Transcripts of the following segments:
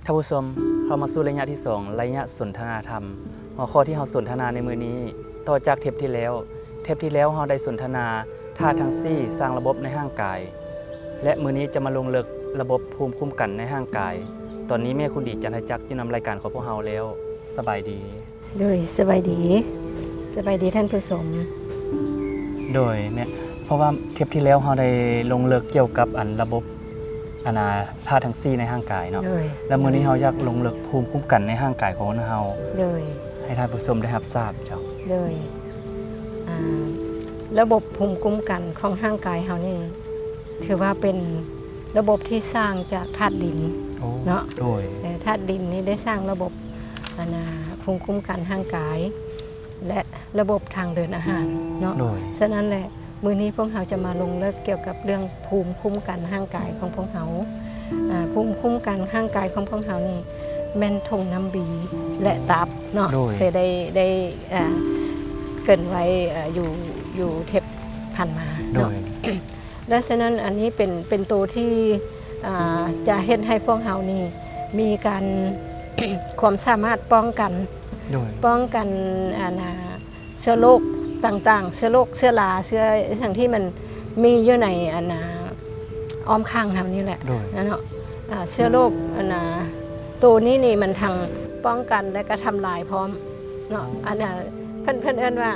ท่านผู้ชมเข้ามาสู่ระยะที่2ระยะสนทนาธรรมหัวข้อที่เราสนทนาในมื้อนี้ต่อจากเทปที่แล้วเราได้สนทนาธาตุทั้ง4สร้างระบบในร่างกายและมื้อนี้จะมาลงลึกระบบภูมิคุ้มกันในร่างกายตอนนี้แม่คุณดีจันทจักรอยู่นำรายการของพวกเราแล้วสบายดีโดยสบายดีท่านผู้ชมโดยเนี่ยเพราะว่าเทปที่แล้วเราได้ลงลึกเกี่ยวกับระบบธาตุทั้ง4ในร่างกายเนาะแล้วมื้อนี้เราอยากลงลึกภูมิคุ้มกันในร่างกายของเราโดยให้ท่านผู้ชมได้รับทราบเจ้าโดยระบบภูมิคุ้มกันของร่างกายเรานี่ถือว่าเป็นระบบที่สร้างจากธาตุดินเนาะโดยธาตุดินนี้ได้สร้างระบบภูมิคุ้มกันร่างกายและระบบทางเดินอาหารเนาะฉะนั้นแหละมื้อนี้พวกเราจะมาลงลึกเกี่ยวกับเรื่องภูมิคุ้มกันร่างกายของพวกเราภูมิคุ้มกันร่างกายของพวกเรานี่แม่นทงน้ำบีและตับเนาะเคยได้เกินไว้อยู่เทปผ่านมาเนาะและฉะนั้นอันนี้เป็นตัวที่จะเฮ็ดให้พวกเรานี่มีการ ความสามารถป้องกันเชื้อโรคต่างๆเชื้อโรคเชื้อราเชื้อสิ่งที่มันมีอยู่ในอ้อมข้างเรานี่แหละเนาะเชื้อโรคตัวนี้นี่มันทางป้องกันและก็ทำลายพร้อมเนาะเพิ่นเอิ้นว่า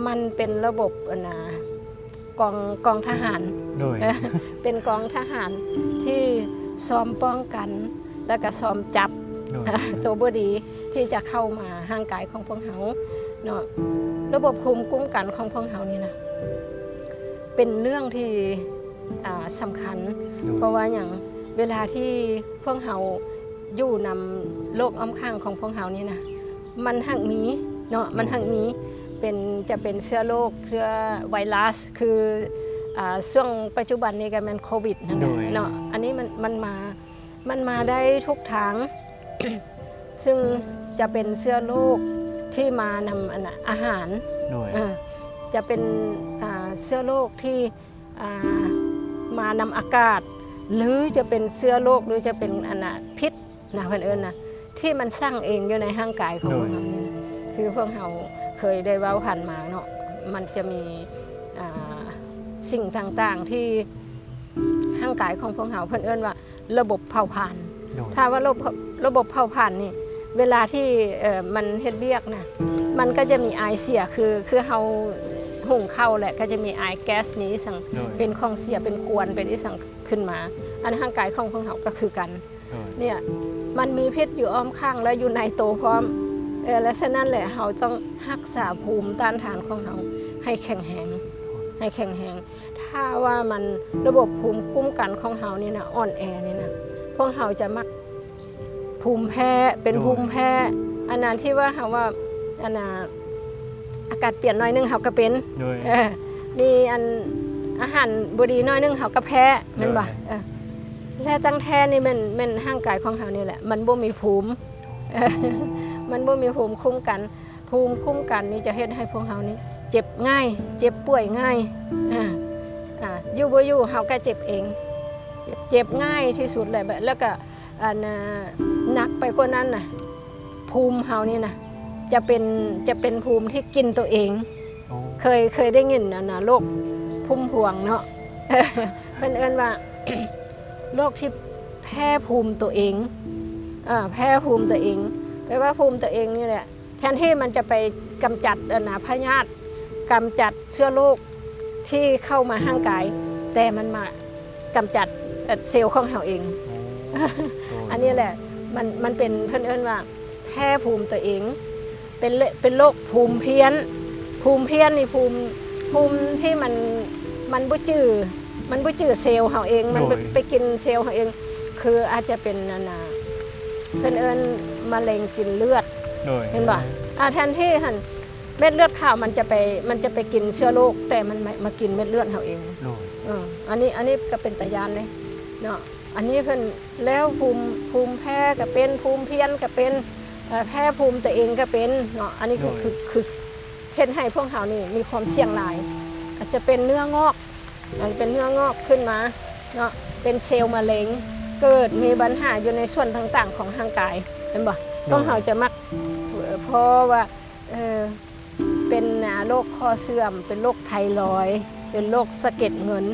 มันเป็นระบบกองทหารเป็นกองทหารที่ซ้อมป้องกันและก็ซ้อมจับตัวบดีที่จะเข้ามาร่างกายของพวกเราเนาะระบบภูมิคุ้มกันของพวกเรานี่นะเป็นเรื่องที่สำคัญเพราะว่าอย่างเวลาที่พวกเราอยู่นำโรคอ้อมข้างของพวกเรานี่นะมันหักมีเนาะมันหักมีจะเป็นเชื้อโรคเชื้อไวรัสคือช่วงปัจจุบันนี้ก็เป็นโควิดนั่นเนาะอันนี้มันมาได้ทุกทาง ซึ่งจะเป็นเชื้อโรคที่มานำอาหารจะเป็นเชื้อโรคที่มานำอากาศหรือจะเป็นเชื้อโรคหรือจะเป็นพิษนะเพื่อนเอิญนะที่มันสร้างเองอยู่ในร่างกายของพวกเรานี่คือพวกเราเคยได้เว้าผ่านมาเนาะมันจะมีสิ่งต่างๆที่ร่างกายของพวกเราเพื่อนเอิญว่าระบบเผาผลาญถ้าว่าระบบเผาผลาญนี่เวลาที่มันเฮ็ดเวียกนะมันก็จะมีไอเสียคือเฮาหุงข้าวแหละก็จะมีไอแก๊สนี้สั่งเป็นของเสียเป็นควนเป็นที่สั่งขึ้นมาอันร่างกายของพวกเราก็คือกันเนี่ยมันมีพิษอยู่อ้อมข้างและอยู่ในตัวพร้อมและฉะนั้นแหละเราต้องรักษาภูมิต้านทานของเราให้แข็งแรงถ้าว่ามันระบบภูมิคุ้มกันของเรานี่นะอ่อนแอนี่นะพวกเราจะมักภูมิแพ้เป็นภูมิแพ้อันนั้นที่ว่าเขาว่าอากาศเปลี่ยนน้อยนึงเขาก็เป็นมีอาหารบดีน้อยนึงเขาก็แพ้แม่นบ่และตั้งแท้นี่มันร่างกายของเขานี่แหละมันบ่มีภูมิมันบ่มีภูมิคุ้มกันนี่จะเฮ็ดให้พวกเรานี่เจ็บง่ายเจ็บป่วยง่ายอยู่บ่อยู่เขาก็เจ็บเองเจ็บง่ายที่สุดเลยแล้วก็หนักไปกว่านั้นน่ะภูมิเฮานี่นะจะเป็นภูมิที่กินตัวเองเคยได้ยินโรคภูมิพวงเนาะเพิ่นเอิ้นว่า โรคที่แพ้ภูมิตัวเองแพ้ภูมิตัวเองแปลว่าภูมิตัวเองนี่แหละแทนที่มันจะไปกำจัดพยาธิกำจัดเชื้อโรคที่เข้ามาร่างกายแต่มันมากำจัดเซลล์ของเราเองอันนี้แหละมันเป็นเพิ่นเอิ้นว่าแพ้ภูมิตัวเองเป็นโรคภูมิเพี้ยนนี่ภูมิที่มันบ่จื้อเซลล์เราเองมันไปกินเซลล์เราเองคืออาจจะเป็นเพิ่นเอิ้นมะเร็งกินเลือดเห็นบ่แทนที่หั่นเม็ดเลือดขาวมันจะไปกินเชื้อโรคแต่มันมากินเม็ดเลือดเราเองอันนี้ก็เป็นตายานเลยเนาะอันนี้เพิ่นแล้วภูมิแพ้ก็เป็นภูมิเพี้ยนก็เป็นแพ้ภูมิตัวเองก็เป็นเนาะอันนี้คือเฮ็ดให้พวกเรานี่มีความเสี่ยงหลายอาจจะเป็นเนื้องอกขึ้นมาเนาะเป็นเซลล์มะเร็ง เกิดมีปัญหาอยู่ในส่วนต่างๆของร่างกายเห็นบ่ต้องเขาจะมักเพราะว่าเป็นโรคคอเสื่อมเป็นโรคไทรอยด์เป็นโรคสะเก็ดเงิน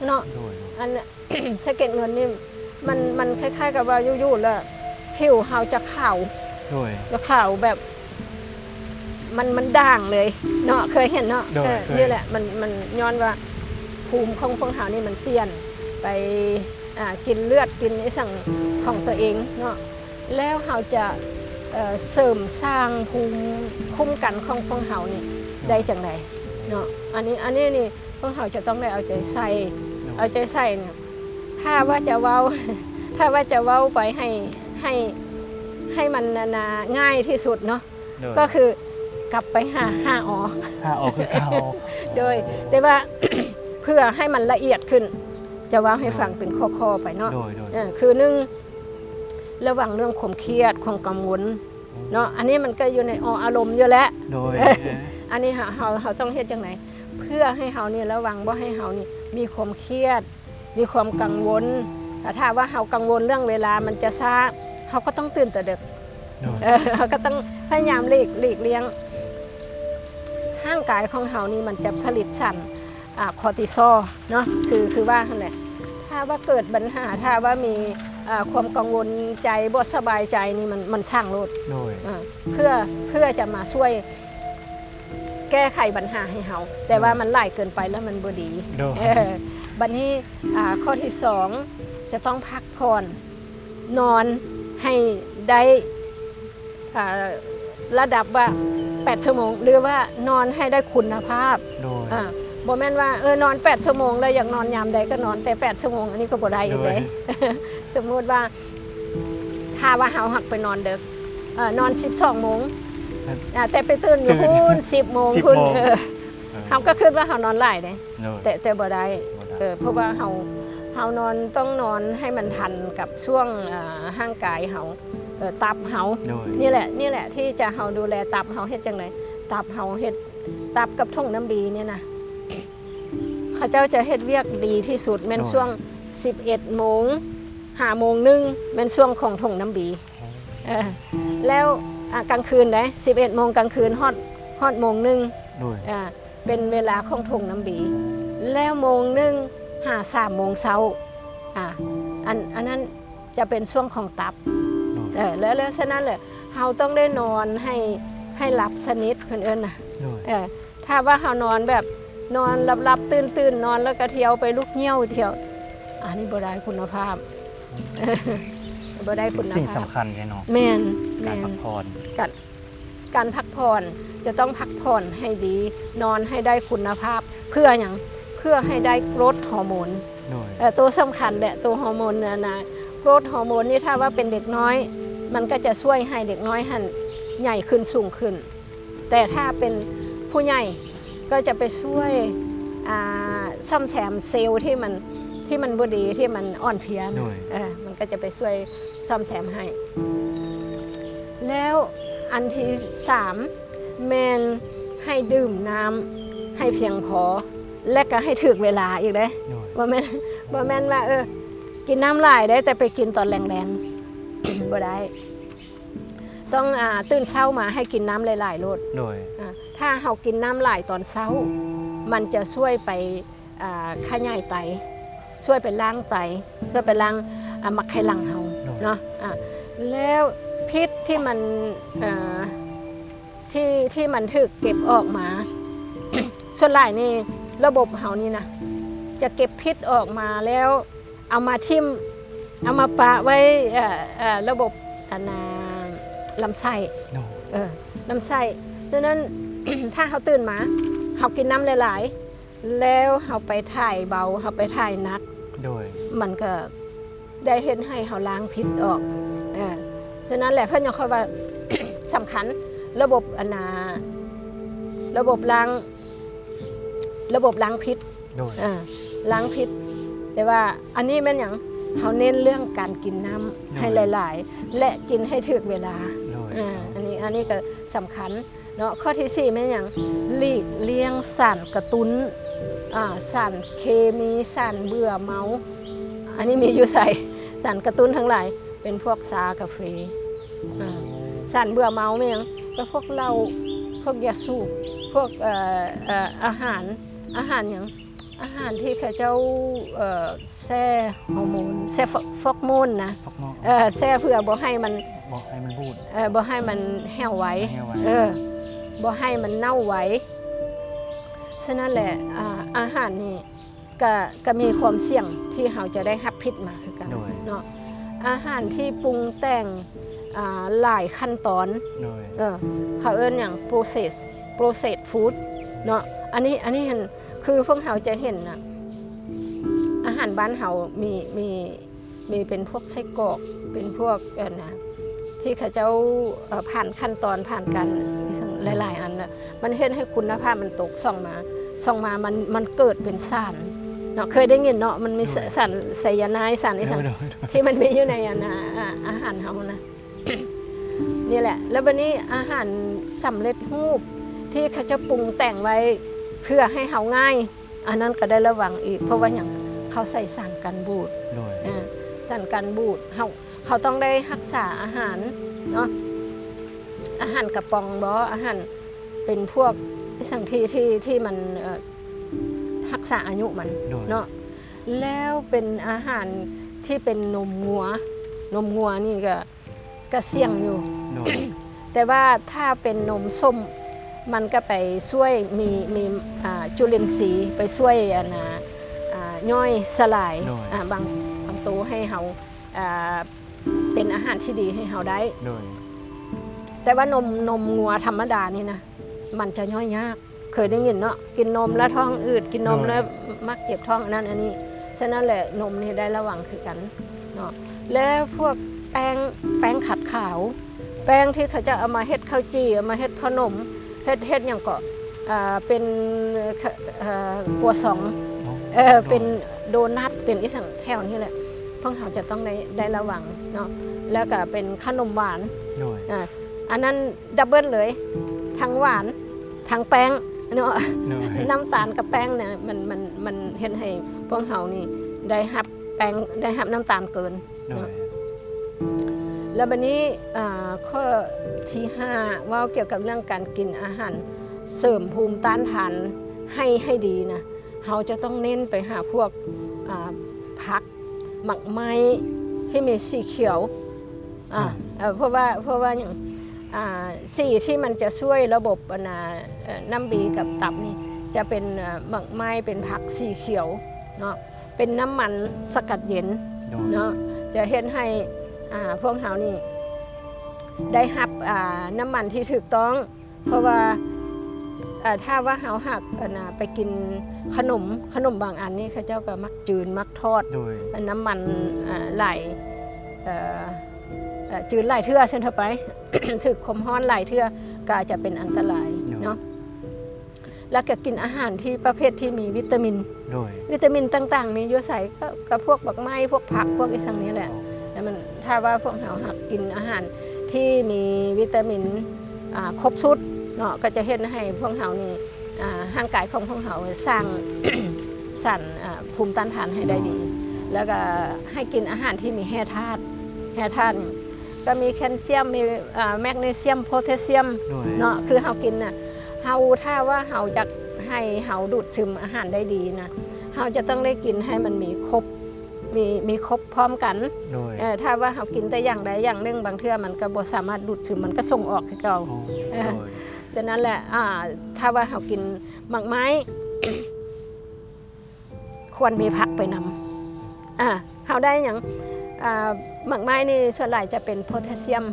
เนาะอัน สะเก็ดเงินนี่มันคล้ายๆกับว่ายุ่ๆแล้วผิวเขาจะขาวแล้วขาวแบบมันด่างเลยเนาะเคยเห็นเนาะนี่แหละมันย้อนว่าภูมิของพวกเขานี่มันเปลี่ยนไปกินเลือดกินไอ้สั่งของตัวเองเนาะแล้วเขาจะเสริมสร้างภูมิคุ้มกันของพวกเขานี่ได้จังไดเนาะอันนี้นี่พวกเขาจะต้องได้เอาใจใส่เนี่ยถ้าว่าจะเว้าไปให้มันง่ายที่สุดเนาะก็คือกลับไปหาอคือเก่า โดยแต่ว่า เพื่อให้มันละเอียดขึ้นจะว่าให้ฟังเป็นข้อๆไปเนาะคือหนึ่งระหว่างเรื่องความเครียดความกังวลเนาะอันนี้มันก็อยู่ในอารมณ์อยู่แล้วอันนี้เขาต้องเฮ็ดจังไหนเพื่อให้เขานี่ระวังว่าให้เขานี่มีความเครียดมีความกังวลแต่ถ้าว่าเขากังวลเรื่องเวลามันจะช้าเขาก็ต้องตื่นแต่ดึกเขาก็ต้องพยายามหลีกเลี่ยงร่างกายของเขานี่มันจะผลิตสารคอร์ติซอลเนาะคือว่านั่นแหละถ้าว่าเกิดปัญหาถ้าว่ามีความกังวลใจบ่สบายใจนี่มันสร้างโรคเพื่อจะมาช่วยแก้ไขปัญหาให้เขาแต่ว่ามันหลายเกินไปแล้วมันบ่ดีบัดนี้ข้อที่2จะต้องพักผ่อนนอนให้ได้ระดับว่า8 ชั่วโมงหรือว่านอนให้ได้คุณภาพบ่แม่นว่านอน8 ชั่วโมงแล้วอยากนอนยามใดก็นอนแต่8 ชั่วโมงอันนี้ก็บ่ได้อีกเลย สมมุติว่าถ้าว่าเฮาหักไปนอนดึกนอน12 โมงแต่ไปตื่นอยู่พุ่น10 โมงคุณเฮาก็คิดว่าเฮานอนหลายเด้แต่บ่ได้เพราะว่าเฮานอนต้องนอนให้มันทันกับช่วงร่างกายเฮาตับเฮานี่แหละที่จะเฮาดูแลตับเฮาเฮ็ดจังได๋ตับเฮาเฮ็ดตับกับท่งน้ำดีเนี่ยนะเขาเจ้าจะเฮ็ดเวียกดีที่สุดแม่นช่วง11 โมง5 โมงนึงแม่นช่วงของท่งน้ำบีแล้วกลางคืนได้11 โมงกลางคืนฮอดโมงนึงเป็นเวลาของท่งน้ำบีแล้วโมงนึง3 โมงเช้าอันนั้นจะเป็นช่วงของตับแล้วฉะนั้นแหละเราต้องได้นอนให้หลับสนิทเพิ่นเอิ้นน่ะถ้าว่าเรานอนแบบนอนหลับตื่นนอนแล้วก็เที่ยวไปลุกเหี่ยวเที่ยวอันนี้บ่ได้คุณภาพบ่ได้คุณภาพสิ่งสำคัญแน่นอนแม่นการพักผ่อนการพักผ่อนจะต้องพักผ่อนให้ดีนอนให้ได้คุณภาพเพื่อหยังเพื่อให้ได้โกรทฮอร์โมนตัวสำคัญแหละตัวฮอร์โมนนะโกรทฮอร์โมนนี่ถ้าว่าเป็นเด็กน้อยมันก็จะช่วยให้เด็กน้อยหันใหญ่ขึ้นสูงขึ้นแต่ถ้าเป็นผู้ใหญ่ก็จะไปช่วยซ่อมแซมเซลล์ที่มันบ่ดีที่มันอ่อนเพลียมันก็จะไปช่วยซ่อมแซมให้แล้วอันที่3แมนให้ดื่มน้ำให้เพียงพอและก็ให้ถึกเวลาอีกเด้บ่แม่นว่ากินน้ำหลายได้แต่ไปกินตอนแรงๆ บ่ได้ต้องตื่นเช้ามาให้กินน้ำหลายๆโลดถ้าเฮากินน้ำหลายตอนเช้ามันจะช่วยไปขยายไตช่วยไปล้างไตช่วยไปล้างมักไขลังเฮาเนาะแล้วพิษที่มันที่มันถูกเก็บออกมา ส่วนหลายนี่ระบบเฮานี่นะจะเก็บพิษออกมาแล้วเอามาทิ่มเอามาปะไว้ระบบลำไส้ลำไส้ดังนั้น ถ้าเขาตื่นมาเขากินน้ำหลายๆแล้วเขาไปถ่ายเบาเขาไปถ่ายนักมันก็ได้เห็นให้เขาล้างพิษออกดังนั้นแหละเพื่อนยังค่อยว่า สำคัญระบบระบบล้างพิษล้างพิษแต่ว่าอันนี้แม่นอย่างเขาเน้นเรื่องการกินน้ำให้หลายๆและกินให้ถึกเวลาอันนี้ก็สำคัญเนาะข้อที่4แม่นอย่างหลีกเลี่ยงสารกระตุ้นสารเคมีสารเบื่อเมาอันนี้มีอยู่ใส่ สารกระตุ้นทั้งหลายเป็นพวกชากาแฟสารเบื่อเมาไหมยังก็พวกเหล้าพวกยาสูบพวกอาหารอย่างอาหารที่เขาเจ้าแช่ฮอร์โมนแช่ฟอกโมนนะแช่เพื่อบ่ให้มันบูดบ่ให้มันแห้วไว้บ่ให้มันเน่าไว้ฉะนั้นแหละอาหารนี่ก็มีความเสี่ยงที่เราจะได้รับพิษมาคือกันเนาะอาหารที่ปรุงแต่งหลายขั้นตอนเขาเอิ้นอย่าง process food เนาะอันนี้เห็นคือพวกเราจะเห็นนะอาหารบ้านเรามีเป็นพวกไส้กรอกเป็นพวกนะที่เขาเจ้าผ่านขั้นตอนผ่านกันหลายๆอันนะมันเห็นให้คุณภาพมันตกส่องมามันเกิดเป็นสารเนาะเคยได้ยินเนาะมันมีสารไซยาไนด์สารที่มันมีอยู่ในอาหารเฮานะนี่แหละแล้ววันนี้อาหารสำเร็จรูปที่เขาจะปรุงแต่งไว้เพื่อให้เฮาง่ายอันนั้นก็ได้ระวังอีกเพราะว่าอย่างเขาใส่สารกันบูดสารกันบูดเขาต้องได้รักษาอาหารเนาะอาหารกระป๋องบ่อาหารเป็นพวกสิ่งที่มันรักษาอายุมันเนาะแล้วเป็นอาหารที่เป็นนมงัวนี่ก็เสี่ยงอยู่ แต่ว่าถ้าเป็นนมส้มมันก็ไปช่วยมีจุลินทรีย์ไปช่วยย่อยสลายบางตัวให้เราเป็นอาหารที่ดีให้เราได้แต่ว่านมงัวธรรมดานี่นะมันจะย่อยยากเคยได้ยินเนาะกินนมแล้วท้องอืดกินนมแล้วมักเจ็บท้องอันนี้ฉะนั้นแหละนมนี่ได้ระวังคือกันเนาะแล้วพวกแป้งขัดขาวแป้งที่เขาจะเอามาเฮ็ดข้าวจี่เอามาเฮ็ดขนมเฮ็ดอย่างก็เป็นกัวซองเป็นโดนัทเป็นอีสังแถวนี่แหละพวกเขาจะต้องได้ระวังเนาะแล้วก็เป็นขนมหวานอันนั้นดับเบิลเลยทั้งหวานทั้งแป้งเนาะน้ำตาลกับแป้งเนี่ยมันเห็นให้พวกเขานี่ได้รับแป้งได้รับน้ำตาลเกินแล้วบัดนี้ข้อที่5ว่าเกี่ยวกับเรื่องการกินอาหารเสริมภูมิต้านทานให้ดีนะเราจะต้องเน้นไปหาพวกผักหมักไม้ที่มีสีเขียวเพราะว่าอย่างสีที่มันจะช่วยระบบน้ำบีกับตับนี่จะเป็นหมักไม้เป็นผักสีเขียวเนาะเป็นน้ำมันสกัดเย็นเนาะจะเห็นให้พวกเขานี่ได้รับน้ำมันที่ถูกต้องเพราะว่าถ้าว่าเขาหักไปกินขนมบางอันนี่เขาเจ้าก็มักจืดมักทอดน้ำมันไหลจืดไหลเทื่อเส้นเข้าไป ถึกคมฮ้อนไหลเทื่อก็จะเป็นอันตรายเนาะแล้วก็กินอาหารที่ประเภทที่มีวิตามินต่างๆมีอยู่ใส่ก็พวกบักไม้พวกผักพวกอีสังนี้แหละแต่มันถ้าว่าพวกเขาหักกินอาหารที่มีวิตามินครบชุดเนาะก็จะเห็นให้พวกเขานี่ร่างกายของพวกเขาสร้าง สารภูมิต้านทานให้ได้ดีแล้วก็ให้กินอาหารที่มีแร่ธาตุก็มีแคลเซียมมีแมกนีเซียมโพแทสเซียมเนาะคือเขากินน่ะถ้าว่าเขาอยากให้เขาดูดซึมอาหารได้ดีนะเขาจะต้องได้กินให้มันมีครบพร้อมกันถ้าว่าเขากินแต่อย่างใดอย่างหนึ่งบางเทื่อมันก็บ่สามารถดูดซึมมันก็ส่งออกคือเก่าดังนั้นแหละถ้าว่าเขากินหมักไม้ ควรมีผักไปนำเขาได้อย่างหมักไม้นี่ส่วนใหญ่จะเป็นโพแทสเซียม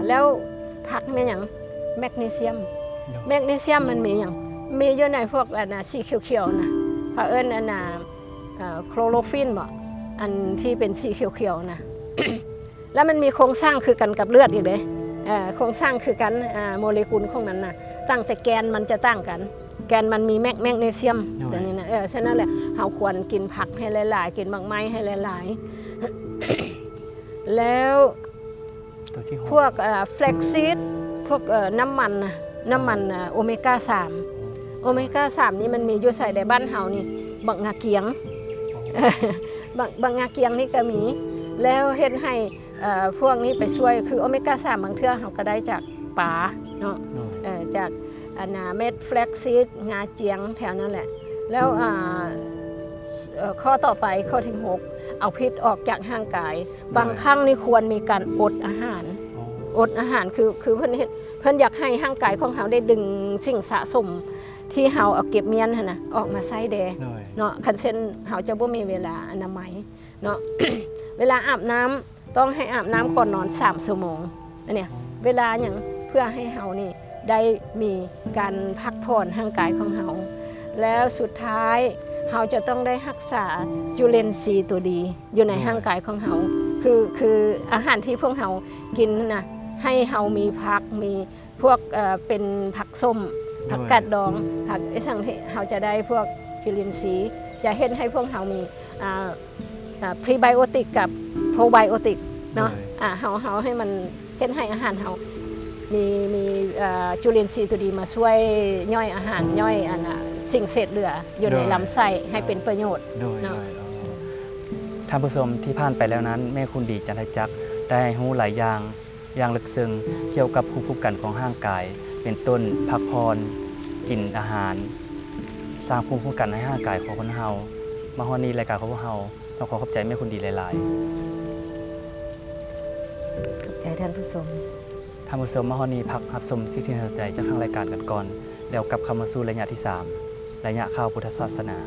แล้วผักนี่อย่างแมกนีเซียมมันมีอย่างมีอยู่ในพวกสีเขียวๆนะเขาเอิ้นโคลโรฟิลบ่อันที่เป็นสีเขียวๆนะ แล้วมันมีโครงสร้างคือกันกับเลือดอีกเลยโครงสร้างคือกันโมเลกุลของมันนะตั้งแต่แกนมันจะตั้งกันแกนมันมีแมกนีเซียมตัวนี้นะฉะนั้นแหละเราควรกินผักให้หลายๆกินหมากไม้ให้หลายๆแล้วพวกแฟลกซีดพวกน้ำมันโอเมก้า3นี่มันมีอยู่ใส่ในบ้านเฮานี่บักงาเกียงบางงาเกียงนี่ก็มี แล้วเฮ็ดให้พวกนี้ไปช่วยคือโอเมก้า3บางเทื่อเราก็ได้จากปลาเนาะจากเม็ดแฟลกซีดงาเจียงแถวนั้นแหละแล้วข้อต่อไปข้อที่6เอาพิษออกจากร่างกายบางครั้งนี่ควรมีการอดอาหารคือเพิ่นอยากให้ร่างกายของเราได้ดึงสิ่งสะสมที่เราเอาเก็บเมียนหั่นน่ะออกมาใช้แดเนาะคันเช่นเราจะบ่มีเวลาอนามัยเนาะ เวลาอาบน้ำต้องให้อาบน้ำก่อนนอน3ชั่วโมงอันเนี้ยเวลาอย่างเพื่อให้เรานี่ได้มีการพักผ่อนร่างกายของเราแล้วสุดท้ายเราจะต้องได้รักษาจุลินทรีย์ตัวดีอยู่ในร่างกายของเราคืออาหารที่พวกเรากินนะให้เรามีผักมีพวกเป็นผักส้มผักกาดดองผักไอ้สั่งที่เราจะได้พวกจุลินทรีย์จะเห็นให้พวกเรามีพรีไบโอติกกับโปรไบโอติกเนาะเราให้มันเห็นให้อาหารเรามีจุลินทรีย์ตัวดีมาช่วยย่อยอาหารย่อยสิ่งเศษเหลืออยู่ในลำไส้ให้เป็นประโยชน์เนาะท่านผู้ชมที่ผ่านไปแล้วนั้นแม่คุณดีจันทจักรได้รู้หลายอย่างลึกซึ้งเกี่ยวกับภูมิคุ้มกันของร่างกายเป็นต้นพักผ่อนกินอาหารสร้างภูมิคุ้มกันให้ร่างกายของคนเฮามาฮอดนี้รายการของพวกเฮาต้องขอขอบใจแม่คุณดีหลายขอบใจท่านผู้ชมมาฮอดนี้พักรับชมสิ่งที่น่าสนใจจากทางรายการกันก่อนแล้วกลับเข้ามาสู่ระยะที่3ระยะข่าวพุทธศาสนา